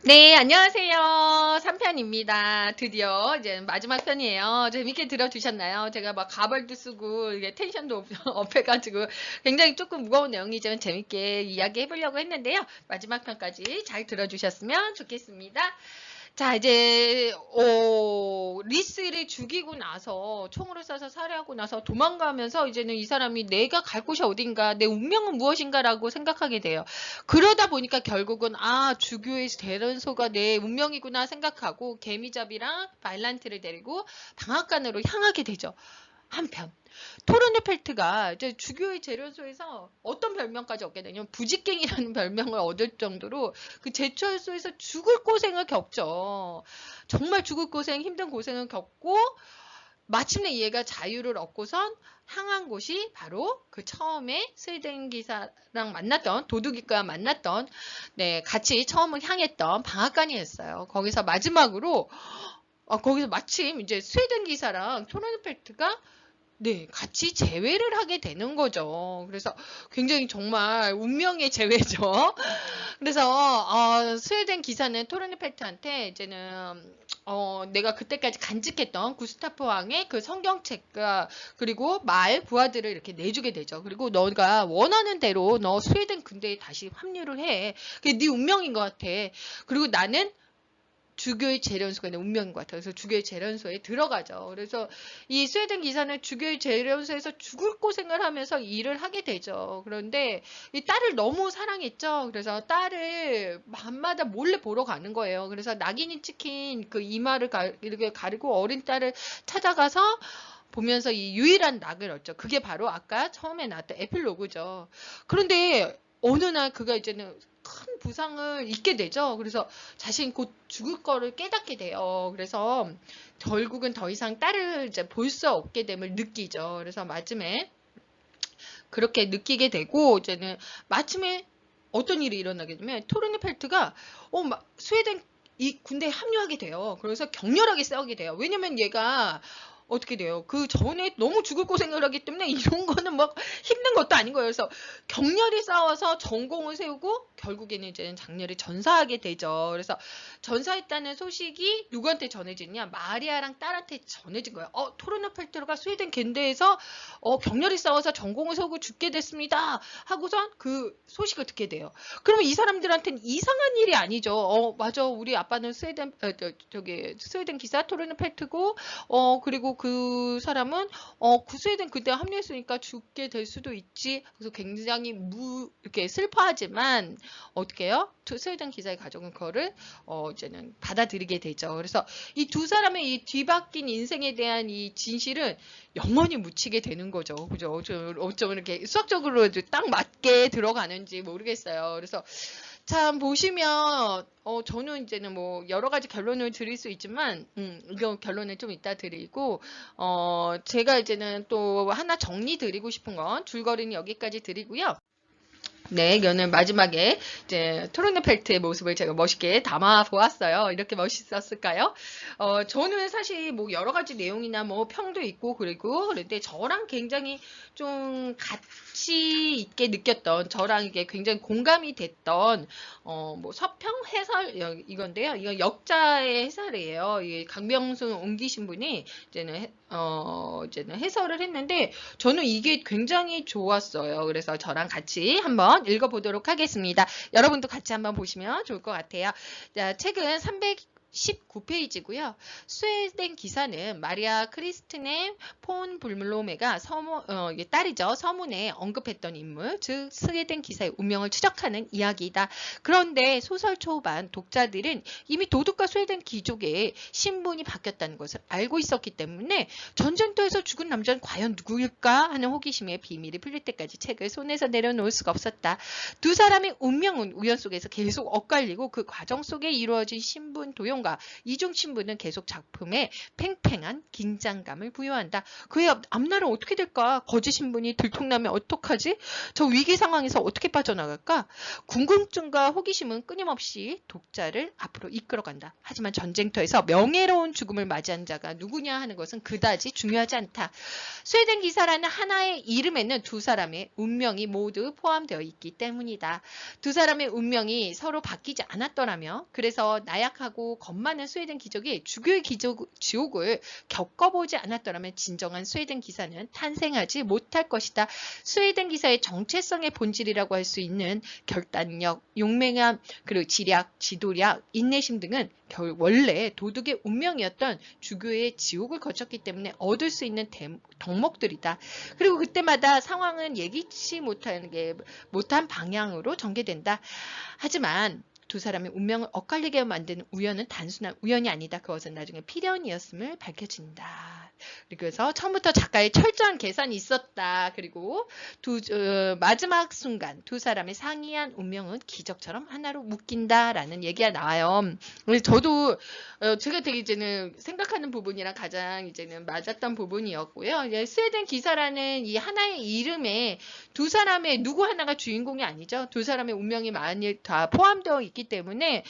네, 안녕하세요. 3편입니다. 드디어 이제 마지막 편이에요. 재밌게 들어주셨나요? 제가 막 가발도 쓰고 이게 텐션도 업해가지고 굉장히 조금 무거운 내용이지만 재밌게 이야기해 보려고 했는데요. 마지막 편까지 잘 들어주셨으면 좋겠습니다. 자, 이제 리스를 죽이고 나서 총으로 쏴서 살해하고 나서 도망가면서 이제는 이 사람이 내가 갈 곳이 어딘가, 내 운명은 무엇인가라고 생각하게 돼요. 그러다 보니까 결국은 주교의 대련소가 내 운명이구나 생각하고 개미잡이랑 발란트를 데리고 방앗간으로 향하게 되죠. 한편 토르네펠트가 이제 주교의 재련소에서 어떤 별명까지 얻게 되냐면 부직갱이라는 별명을 얻을 정도로 그 제철소에서 죽을 고생을 겪죠. 정말 죽을 고생, 힘든 고생을 겪고 마침내 얘가 자유를 얻고선 향한 곳이 바로 그 처음에 스웨덴 기사랑 만났던 도둑이과 만났던 같이 처음을 향했던 방앗간이었어요. 거기서 마지막으로 거기서 마침 이제 스웨덴 기사랑 토르네펠트가 같이 재회를 하게 되는 거죠. 그래서 굉장히 정말 운명의 재회죠. 그래서 스웨덴 기사는 토르네펠트한테 이제는 내가 그때까지 간직했던 구스타프 왕의 그 성경책과 그리고 말 부하들을 이렇게 내주게 되죠. 그리고 너가 원하는 대로 너 스웨덴 군대에 다시 합류를 해. 그게 네 운명인 것 같아. 그리고 나는 주교의 재련소가 내 운명인 것 같아요. 그래서 주교의 재련소에 들어가죠. 그래서 이 스웨덴 기사는 주교의 재련소에서 죽을 고생을 하면서 일을 하게 되죠. 그런데 이 딸을 너무 사랑했죠. 그래서 딸을 밤마다 몰래 보러 가는 거예요. 그래서 낙인이 찍힌 그 이마를 이렇게 가리고 어린 딸을 찾아가서 보면서 이 유일한 낙을 얻죠. 그게 바로 아까 처음에 나왔던 에필로그죠. 그런데 어느 날 그가 이제는 큰 부상을 입게 되죠. 그래서 자신이 곧 죽을 거를 깨닫게 돼요. 그래서 결국은 더 이상 딸을 이제 볼 수 없게 됨을 느끼죠. 그래서 마침에 그렇게 느끼게 되고 이제는 마침에 어떤 일이 일어나게 되면 토르네펠트가 스웨덴 이 군대에 합류하게 돼요. 그래서 격렬하게 싸우게 돼요. 왜냐면 얘가 어떻게 돼요? 그 전에 너무 죽을 고생을 하기 때문에 이런 거는 막 힘든 것도 아닌 거예요. 그래서 격렬히 싸워서 전공을 세우고 결국에는 이제는 장렬히 전사하게 되죠. 그래서 전사했다는 소식이 누구한테 전해지냐? 마리아랑 딸한테 전해진 거예요. 토르네펠트가 스웨덴 겐대에서 격렬히 싸워서 전공을 세우고 죽게 됐습니다. 하고선 그 소식을 듣게 돼요. 그러면 이 사람들한테는 이상한 일이 아니죠. 맞아. 우리 아빠는 스웨덴 기사 토르네펠트고 그리고 그 사람은 그 스웨덴 그때 합류했으니까 죽게 될 수도 있지. 그래서 굉장히 이렇게 슬퍼하지만 어떻게 해요? 스웨덴 기사의 가족은 그거를 이제는 받아들이게 되죠. 그래서 이 두 사람의 이 뒤바뀐 인생에 대한 이 진실은 영원히 묻히게 되는 거죠. 그죠? 어쩜 이렇게 수학적으로 딱 맞게 들어가는지 모르겠어요. 그래서 참 보시면 저는 이제는 뭐 여러 가지 결론을 드릴 수 있지만 이거 결론을 좀 이따 드리고 제가 이제는 또 하나 정리 드리고 싶은 건 줄거리는 여기까지 드리고요. 네, 이거는 마지막에 이제 토르네펠트의 모습을 제가 멋있게 담아 보았어요. 이렇게 멋있었을까요? 저는 사실 뭐 여러 가지 내용이나 뭐 평도 있고 그런데 저랑 굉장히 좀 가치 있게 느꼈던 저랑 이게 굉장히 공감이 됐던 뭐 서평 해설 이건데요. 이거 역자의 해설이에요. 이 강병순 옮기신 분이 이제는 해설을 했는데 저는 이게 굉장히 좋았어요. 그래서 저랑 같이 한번 읽어보도록 하겠습니다. 여러분도 같이 한번 보시면 좋을 것 같아요. 자, 책은 319페이지고요. 스웨덴 기사는 마리아 크리스티네 폰 블로메가 딸이죠. 서문에 언급했던 인물, 즉 스웨덴 기사의 운명을 추적하는 이야기이다. 그런데 소설 초반 독자들은 이미 도둑과 스웨덴 귀족의 신분이 바뀌었다는 것을 알고 있었기 때문에 전쟁터에서 죽은 남자는 과연 누구일까 하는 호기심에 비밀이 풀릴 때까지 책을 손에서 내려놓을 수가 없었다. 두 사람의 운명은 우연 속에서 계속 엇갈리고 그 과정 속에 이루어진 신분 도용 전문가 이중 신부는 계속 작품에 팽팽한 긴장감을 부여한다. 그의 앞날은 어떻게 될까? 거짓 신분이 들통나면 어떡하지? 저 위기 상황에서 어떻게 빠져나갈까? 궁금증과 호기심은 끊임없이 독자를 앞으로 이끌어간다. 하지만 전쟁터에서 명예로운 죽음을 맞이한 자가 누구냐 하는 것은 그다지 중요하지 않다. 스웨덴 기사라는 하나의 이름에는 두 사람의 운명이 모두 포함되어 있기 때문이다. 두 사람의 운명이 서로 바뀌지 않았더라며 그래서 나약하고 겁 많은 스웨덴 귀족이 주교의 지옥을 겪어보지 않았더라면 진정한 스웨덴 기사는 탄생하지 못할 것이다. 스웨덴 기사의 정체성의 본질이라고 할 수 있는 결단력, 용맹함, 그리고 지략, 지도력, 인내심 등은 원래 도덕의 운명이었던 주교의 지옥을 거쳤기 때문에 얻을 수 있는 덕목들이다. 그리고 그때마다 상황은 예기치 못한 방향으로 전개된다. 하지만 두 사람의 운명을 엇갈리게 만드는 우연은 단순한 우연이 아니다. 그것은 나중에 필연이었음을 밝혀진다. 그래서 처음부터 작가의 철저한 계산이 있었다. 그리고 마지막 순간 두 사람의 상이한 운명은 기적처럼 하나로 묶인다라는 얘기가 나와요. 저도 제가 되게 이제는 생각하는 부분이랑 가장 이제는 맞았던 부분이었고요. 이제 스웨덴 기사라는 이 하나의 이름에 두 사람의 누구 하나가 주인공이 아니죠. 두 사람의 운명이 많이 다 포함되어 있기 때문에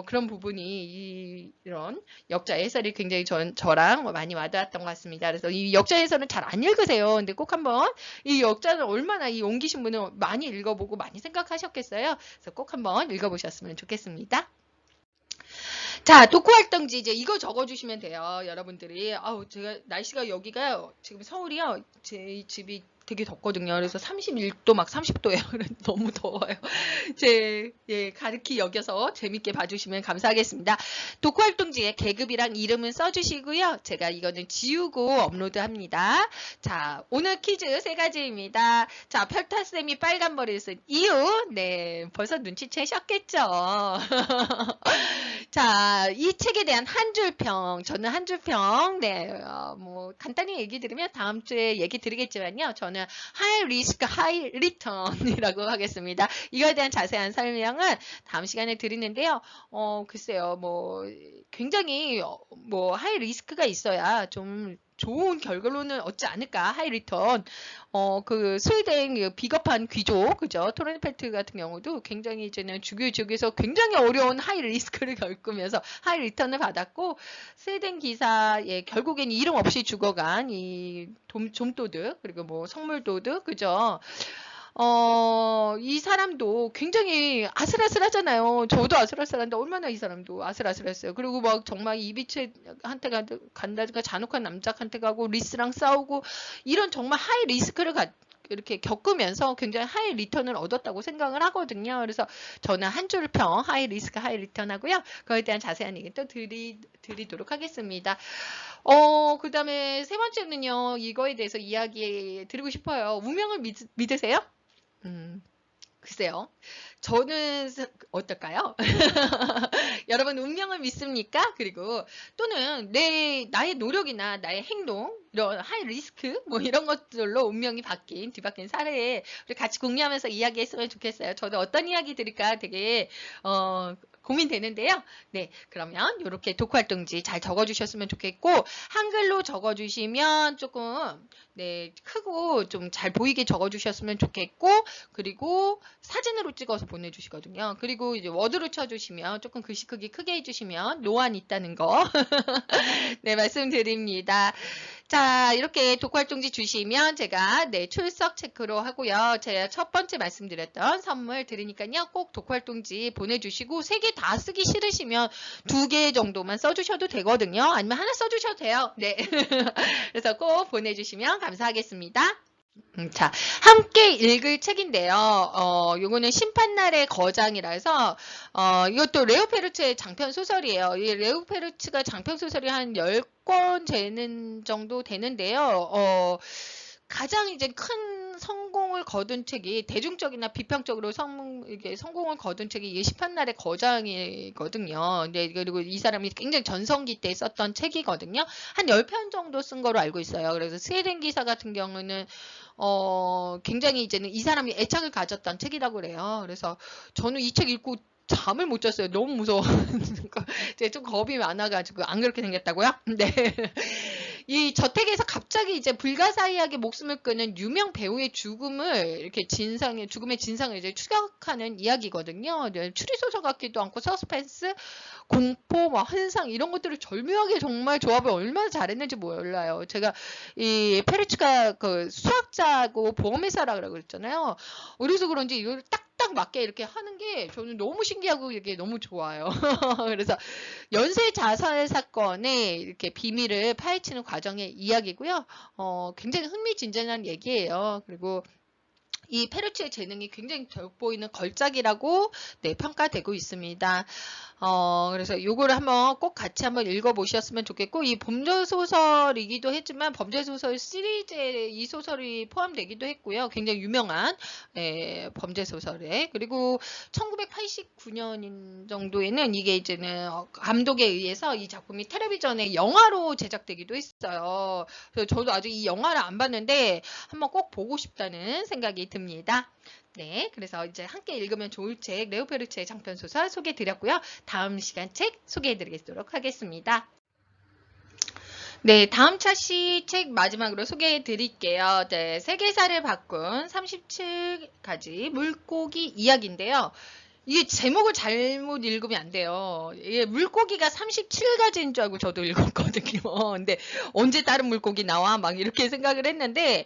그런 부분이 이런 역자 해설이 굉장히 저랑 많이 와닿았던 것 같습니다. 그래서 이 역자 해설은 잘 안 읽으세요. 근데 꼭 한번 이 역자는 얼마나 이 옮기신 분은 많이 읽어보고 많이 생각하셨겠어요. 그래서 꼭 한번 읽어보셨으면 좋겠습니다. 자, 독후활동지 이제 이거 적어주시면 돼요. 여러분들이. 제가 날씨가 여기가 지금 서울이요. 제 집이 되게 덥거든요. 그래서 31도 막 30도예요. 너무 더워요. 가르키 여겨서 재밌게 봐주시면 감사하겠습니다. 독후활동지에 계급이랑 이름은 써주시고요. 제가 이거는 지우고 업로드합니다. 자, 오늘 퀴즈 3가지입니다. 자, pelta쌤이 빨간 머리를 쓴 이유. 네, 벌써 눈치채셨겠죠. 자, 이 책에 대한 한 줄평. 저는 한 줄평. 네, 뭐 간단히 얘기 드리면 다음 주에 얘기 드리겠지만요. 저는 high risk, high return이라고 하겠습니다. 이거에 대한 자세한 설명은 다음 시간에 드리는데요. 글쎄요, 뭐 굉장히 뭐 high risk가 있어야 좀 좋은 결과로는 얻지 않을까. 하이 리턴. 그 스웨덴 비겁한 귀족, 그죠? 토렌펠트 같은 경우도 굉장히 이제는 주교에서 굉장히 어려운 하이 리스크를 겪으면서 하이 리턴을 받았고, 스웨덴 기사에 결국엔 이름 없이 죽어간 이 좀도둑, 그리고 뭐 성물도둑, 그죠? 이 사람도 굉장히 아슬아슬하잖아요. 저도 아슬아슬한데 얼마나 이 사람도 아슬아슬했어요. 그리고 막 정말 이비체한테 간다든가 잔혹한 남자한테 가고 리스랑 싸우고 이런 정말 하이 리스크를 이렇게 겪으면서 굉장히 하이 리턴을 얻었다고 생각을 하거든요. 그래서 저는 한 줄 평 하이 리스크 하이 리턴 하고요. 그거에 대한 자세한 얘기 또 드리도록 하겠습니다. 그 다음에 세 번째는요. 이거에 대해서 이야기 드리고 싶어요. 운명을 믿으세요? 글쎄요. 저는 어떨까요? 여러분 운명을 믿습니까? 그리고 또는 나의 노력이나 나의 행동 이런 하이 리스크 뭐 이런 것들로 운명이 뒤바뀐 사례에 우리 같이 공유하면서 이야기했으면 좋겠어요. 저도 어떤 이야기 드릴까 되게 고민되는데요. 네, 그러면 이렇게 독후활동지 잘 적어주셨으면 좋겠고 한글로 적어주시면 조금 크고 좀 잘 보이게 적어주셨으면 좋겠고 그리고 사진으로 찍어서 보내주시거든요. 그리고 이제 워드로 쳐주시면 조금 글씨 크기 크게 해주시면 노안 있다는 거 네 말씀드립니다. 자 이렇게 독후활동지 주시면 제가 출석 체크로 하고요. 제가 첫 번째 말씀드렸던 선물 드리니까요. 꼭 독후활동지 보내주시고 3개 다 쓰기 싫으시면 2개 정도만 써주셔도 되거든요. 아니면 하나 써주셔도 돼요. 네. 그래서 꼭 보내주시면 감사하겠습니다. 자, 함께 읽을 책인데요. 요거는 심판날의 거장이라서, 이것도 레오 페르츠의 장편 소설이에요. 이 레오 페르츠가 장편 소설이 한 10권 되는 정도 되는데요. 가장 이제 큰 성공을 거둔 책이 대중적이나 비평적으로 성공을 거둔 책이 이 심판날의 거장이거든요. 네, 그리고 이 사람이 굉장히 전성기 때 썼던 책이거든요. 한 10편 정도 쓴 거로 알고 있어요. 그래서 스웨덴 기사 같은 경우는 굉장히 이제는 이 사람이 애착을 가졌던 책이라고 그래요. 그래서 저는 이 책 읽고 잠을 못 잤어요. 너무 무서워. 제가 좀 겁이 많아가지고 안 그렇게 생겼다고요? 네. 이 저택에서 갑자기 이제 불가사의하게 목숨을 끊은 유명 배우의 죽음을 이렇게 죽음의 진상을 이제 추격하는 이야기거든요. 네, 추리소설 같기도 않고 서스펜스, 공포, 뭐 환상 이런 것들을 절묘하게 정말 조합을 얼마나 잘했는지 몰라요. 제가 이 페르치가 그 수학자고 보험회사라 그랬잖아요. 그래서 그런지 이걸 딱딱 맞게 이렇게 하는 게 저는 너무 신기하고 이게 너무 좋아요. 그래서 연쇄 자살 사건의 이렇게 비밀을 파헤치는 과정의 이야기고요. 굉장히 흥미진진한 얘기예요. 그리고 이 페르치의 재능이 굉장히 돋보이는 걸작이라고 네, 평가되고 있습니다. 그래서 요거를 한번 꼭 같이 한번 읽어보셨으면 좋겠고, 이 범죄소설이기도 했지만 범죄소설 시리즈에 이 소설이 포함되기도 했고요. 굉장히 유명한 범죄소설에. 그리고 1989년 정도에는 이게 이제는 감독에 의해서 이 작품이 텔레비전에 영화로 제작되기도 했어요. 그래서 저도 아직 이 영화를 안 봤는데 한번 꼭 보고 싶다는 생각이 듭니다. 네, 그래서 이제 함께 읽으면 좋을 책 레오 페르치의 장편 소설 소개해 드렸고요. 다음 시간 책 소개해 드리도록 하겠습니다. 네, 다음 차시 책 마지막으로 소개해 드릴게요. 네, 세계사를 바꾼 37가지 물고기 이야기인데요. 이게 제목을 잘못 읽으면 안 돼요. 이게 물고기가 37가지인 줄 알고 저도 읽었거든요. 근데 언제 다른 물고기 나와? 막 이렇게 생각을 했는데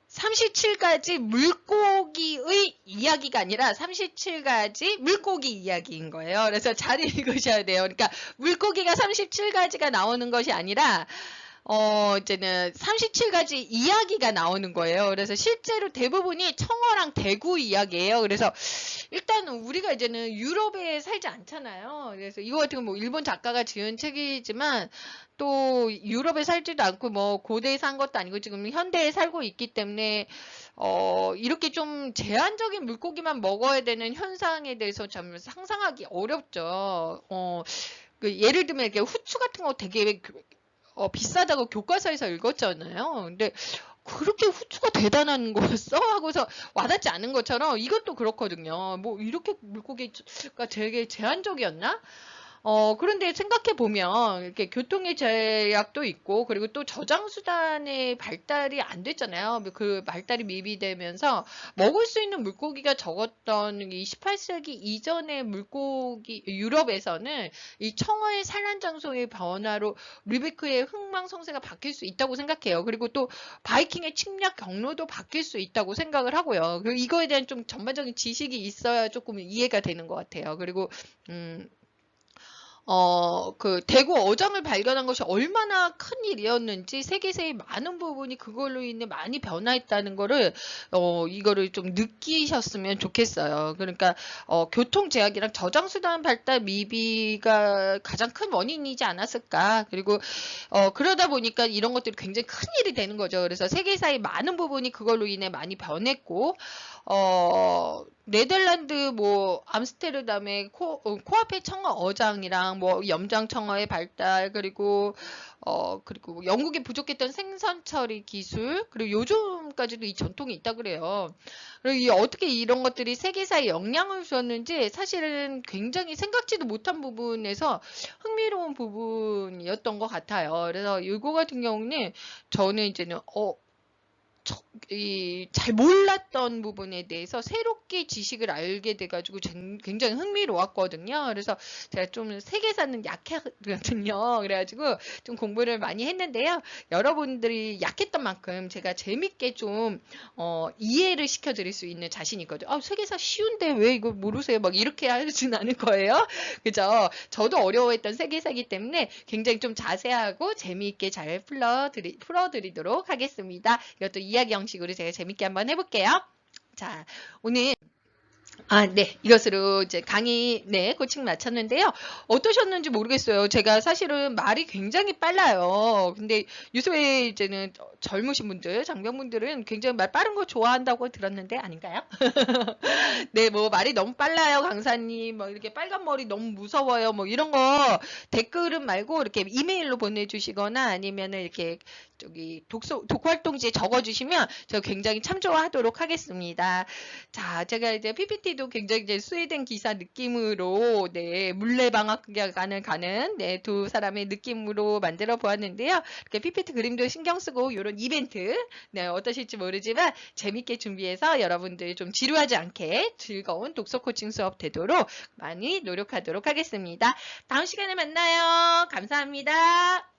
37가지 물고기의 이야기가 아니라 37가지 물고기 이야기인 거예요. 그래서 잘 읽으셔야 돼요. 그러니까 물고기가 37가지가 나오는 것이 아니라 이제는 37가지 이야기가 나오는 거예요. 그래서 실제로 대부분이 청어랑 대구 이야기예요. 그래서 일단 우리가 이제는 유럽에 살지 않잖아요. 그래서 이거 같은 건 뭐 일본 작가가 지은 책이지만 또 유럽에 살지도 않고 뭐 고대에 산 것도 아니고 지금 현대에 살고 있기 때문에 이렇게 좀 제한적인 물고기만 먹어야 되는 현상에 대해서 참 상상하기 어렵죠. 예를 들면 이렇게 후추 같은 거 되게 비싸다고 교과서에서 읽었잖아요. 근데 그렇게 후추가 대단한 거였어? 하고서 와닿지 않은 것처럼 이것도 그렇거든요. 뭐 이렇게 물고기가 되게 제한적이었나? 그런데 생각해보면, 이렇게 교통의 제약도 있고, 그리고 또 저장수단의 발달이 안 됐잖아요. 그 발달이 미비되면서 먹을 수 있는 물고기가 적었던 이 18세기 이전의 물고기, 유럽에서는 이 청어의 산란 장소의 변화로 리베크의 흥망성쇠가 바뀔 수 있다고 생각해요. 그리고 또 바이킹의 침략 경로도 바뀔 수 있다고 생각을 하고요. 그리고 이거에 대한 좀 전반적인 지식이 있어야 조금 이해가 되는 것 같아요. 그리고, 그 대구 어장을 발견한 것이 얼마나 큰 일이었는지 세계사의 많은 부분이 그걸로 인해 많이 변화했다는 거를 이거를 좀 느끼셨으면 좋겠어요. 그러니까 교통 제약이랑 저장 수단 발달 미비가 가장 큰 원인이지 않았을까. 그리고 그러다 보니까 이런 것들이 굉장히 큰 일이 되는 거죠. 그래서 세계사의 많은 부분이 그걸로 인해 많이 변했고 네덜란드 뭐 암스테르담의 코앞의 청어 어장이랑 뭐 염장 청어의 발달 그리고 그리고 영국에 부족했던 생선 처리 기술 그리고 요즘까지도 이 전통이 있다 그래요. 그리고 어떻게 이런 것들이 세계사에 영향을 줬는지 사실은 굉장히 생각지도 못한 부분에서 흥미로운 부분이었던 것 같아요. 그래서 이거 같은 경우는 저는 이제는 잘 몰랐던 부분에 대해서 새롭게 지식을 알게 돼가지고 굉장히 흥미로웠거든요. 그래서 제가 좀 세계사는 약하거든요. 그래가지고 좀 공부를 많이 했는데요. 여러분들이 약했던 만큼 제가 재밌게 좀 이해를 시켜드릴 수 있는 자신이 있거든요. 세계사 쉬운데 왜 이거 모르세요? 막 이렇게 하진 않을 거예요. 그죠? 저도 어려워했던 세계사이기 때문에 굉장히 좀 자세하고 재미있게 잘 풀어드리도록 하겠습니다. 이것도 이야기 형식으로 제가 재밌게 한번 해볼게요. 자, 오늘 네. 이것으로 이제 강의, 코칭 마쳤는데요. 어떠셨는지 모르겠어요. 제가 사실은 말이 굉장히 빨라요. 근데 요새 이제는 젊으신 분들, 장병분들은 굉장히 말 빠른 거 좋아한다고 들었는데 아닌가요? 네, 뭐 말이 너무 빨라요, 강사님. 뭐 이렇게 빨간 머리 너무 무서워요. 뭐 이런 거 댓글은 말고 이렇게 이메일로 보내주시거나 아니면은 이렇게 독활동지에 적어주시면 제가 굉장히 참조하도록 하겠습니다. 자, 제가 이제 PPT PPT도 굉장히 이제 스웨덴 기사 느낌으로 네, 물레방앗간을 가는 네, 두 사람의 느낌으로 만들어 보았는데요. 이렇게 PPT 그림도 신경 쓰고 이런 이벤트 네, 어떠실지 모르지만 재밌게 준비해서 여러분들 좀 지루하지 않게 즐거운 독서 코칭 수업 되도록 많이 노력하도록 하겠습니다. 다음 시간에 만나요. 감사합니다.